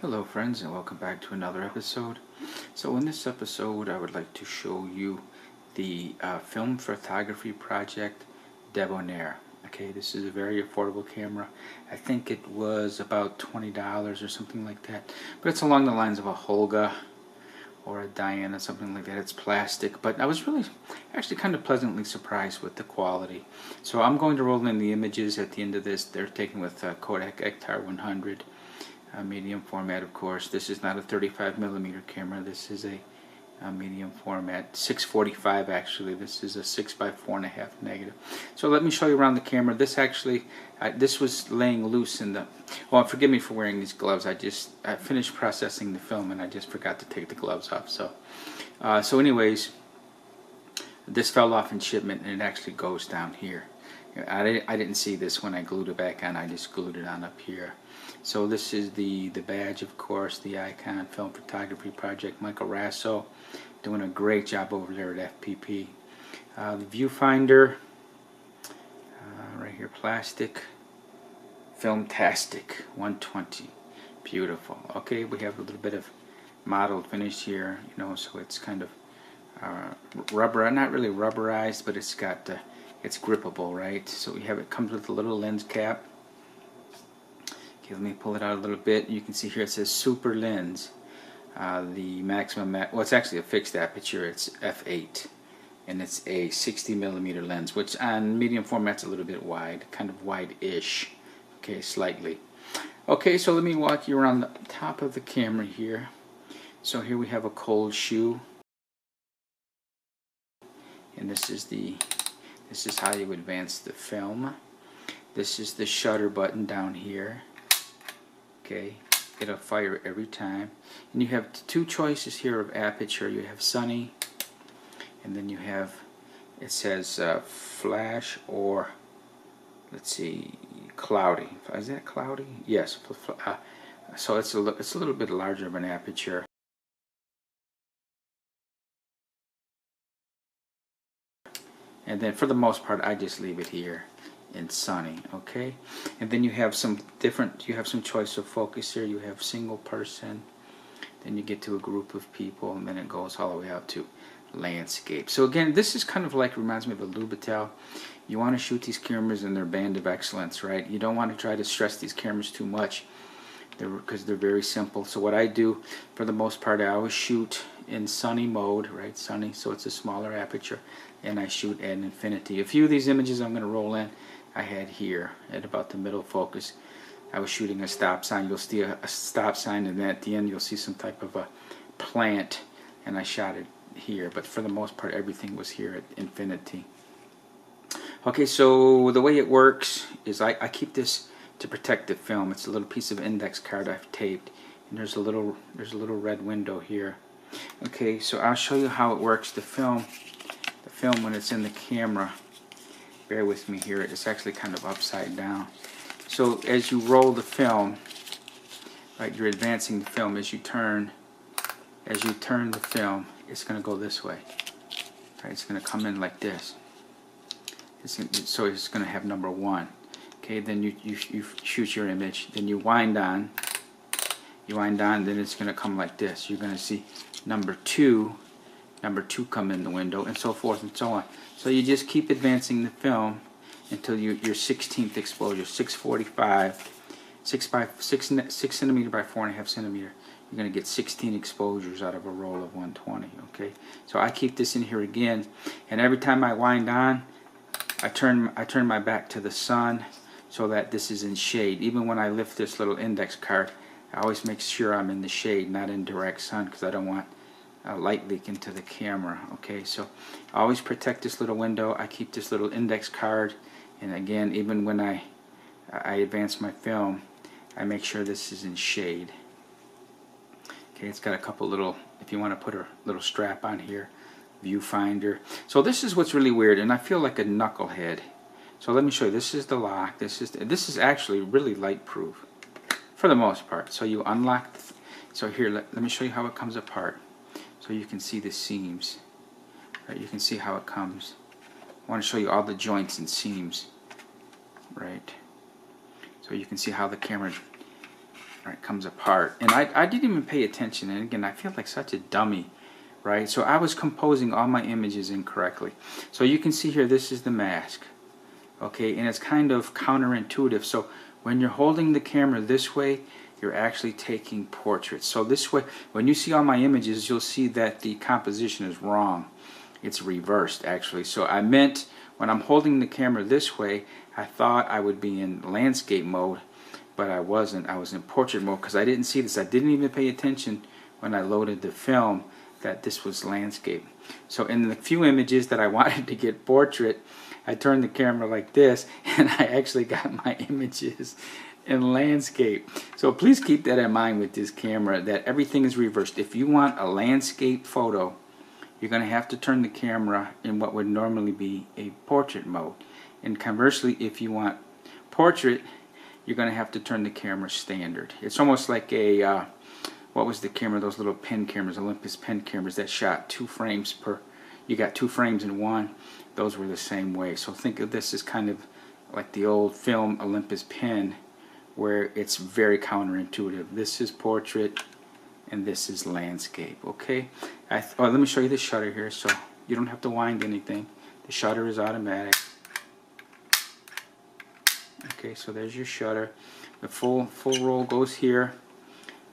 Hello friends, and welcome back to another episode. So in this episode I would like to show you the film photography project Debonair. Okay, this is a very affordable camera. I think it was about $20 or something like that, but it's along the lines of a Holga or a Diana, something like that. It's plastic, but I was really actually kind of pleasantly surprised with the quality. So I'm going to roll in the images at the end of this. They're taken with Kodak Ektar 100. Medium format, of course. This is not a 35mm camera. This is a medium format, 645 actually. This is a 6 by 4.5 negative. So let me show you around the camera. This actually, this was laying loose in the. Well, forgive me for wearing these gloves. I finished processing the film and I just forgot to take the gloves off. So anyways, this fell off in shipment and it actually goes down here. I didn't see this when I glued it back on. I just glued it on up here. So this is the badge, of course, the Icon Film Photography Project. Michael Rasso doing a great job over there at FPP. The viewfinder, right here, plastic, Filmtastic 120, beautiful. Okay, we have a little bit of mottled finish here, you know, so it's kind of rubber, not really rubberized, but it's got it's grippable, right? So we have it comes with a little lens cap. Okay, let me pull it out a little bit. You can see here it says super lens. The maximum, well, it's actually a fixed aperture. It's f8, and it's a 60mm lens, which on medium format's a little bit wide, kind of wide-ish. Okay, slightly. Okay, so let me walk you around the top of the camera here. So here we have a cold shoe, and this is how you advance the film. This is the shutter button down here. Okay, it'll fire every time. And you have two choices here of aperture. You have sunny, and then you have, it says flash, or let's see, cloudy. Is that cloudy? Yes. So it's a little bit larger of an aperture. And then for the most part I just leave it here in sunny. Okay, and then you have some choice of focus here. You have single person, then you get to a group of people, and then it goes all the way out to landscape. So again, this is kind of like, reminds me of a Lubitel. You want to shoot these cameras in their band of excellence, right? You don't want to try to stress these cameras too much, because they're very simple. So what I do for the most part, I always shoot in sunny mode, right? Sunny, so it's a smaller aperture, and I shoot at infinity. A few of these images I'm going to roll in, I had here at about the middle focus. I was shooting a stop sign. You'll see a stop sign, and then at the end you'll see some type of a plant, and I shot it here. But for the most part, everything was here at infinity. Okay, so the way it works is I keep this to protect the film. It's a little piece of index card I've taped, and there's a little red window here. Okay, so I'll show you how it works. The film when it's in the camera, bear with me here, it's actually kind of upside down. So as you roll the film, right, you're advancing the film. As you turn the film, it's going to go this way. Right, it's going to come in like this. So it's going to have number 1. Okay, then you shoot your image, then you wind on, then it's going to come like this. You're going to see number 2 come in the window, and so forth and so on. So you just keep advancing the film until your 16th exposure, 645, 6 centimeter by 4.5 centimeter. You're going to get 16 exposures out of a roll of 120. Okay, so I keep this in here again, and every time I wind on, I turn my back to the sun so that this is in shade. Even when I lift this little index card, I always make sure I'm in the shade, not in direct sun, because I don't want light leak into the camera. Okay, so I always protect this little window. I keep this little index card, and again, even when I advance my film, I make sure this is in shade. Okay, it's got a couple little, if you want to put a little strap on here, viewfinder. So this is what's really weird, and I feel like a knucklehead. So let me show you. This is the lock. This is actually really light proof for the most part. So you unlock. So here, let me show you how it comes apart. So you can see the seams. Right, you can see how it comes. I want to show you all the joints and seams. Right. So you can see how the camera right, comes apart. And I didn't even pay attention, and again, I feel like such a dummy, right? So I was composing all my images incorrectly. So you can see here, this is the mask, okay, and it's kind of counterintuitive. So when you're holding the camera this way, you're actually taking portraits. So this way, when you see all my images, you'll see that the composition is wrong. It's reversed, actually. So I meant, when I'm holding the camera this way, I thought I would be in landscape mode, but I wasn't. I was in portrait mode because I didn't see this. I didn't even pay attention when I loaded the film that this was landscape. So in the few images that I wanted to get portrait, I turned the camera like this, and I actually got my images in landscape. So please keep that in mind with this camera, that everything is reversed. If you want a landscape photo, you're going to have to turn the camera in what would normally be a portrait mode. And conversely, if you want portrait, you're going to have to turn the camera standard. It's almost like a, what was the camera, those little pen cameras, Olympus pen cameras that shot 2 frames per, you got 2 frames in one. Those were the same way. So think of this as kind of like the old film Olympus pen, where it's very counterintuitive. This is portrait and this is landscape. Okay, let me show you the shutter here, so you don't have to wind anything. The shutter is automatic. Okay, so there's your shutter. The full roll goes here,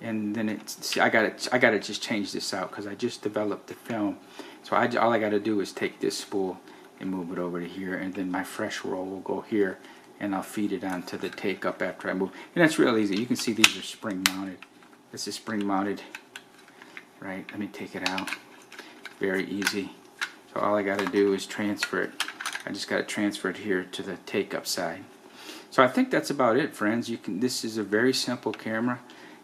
and then it's, see, I gotta just change this out because I just developed the film. So all I gotta do is take this spool and move it over to here, and then my fresh roll will go here, and I'll feed it onto the take up after I move. And that's real easy. You can see these are spring mounted. This is spring mounted, right? Let me take it out. Very easy. So all I got to do is transfer it. I just got to transfer it here to the take up side. So I think that's about it, friends. This is a very simple camera,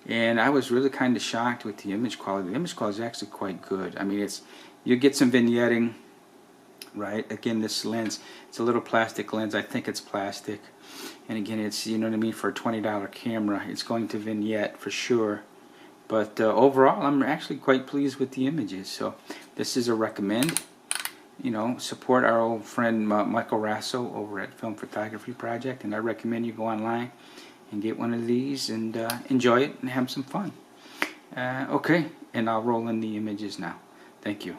and I was really kind of shocked with the image quality. The image quality is actually quite good. I mean, you get some vignetting. Right, again, this lens, it's a little plastic lens. I think it's plastic, and again, it's, you know what I mean, for a $20 camera, it's going to vignette for sure. But overall, I'm actually quite pleased with the images. So this is a recommend. You know, support our old friend Michael Rasso over at Film Photography Project, and I recommend you go online and get one of these and enjoy it and have some fun. Okay, and I'll roll in the images now. Thank you.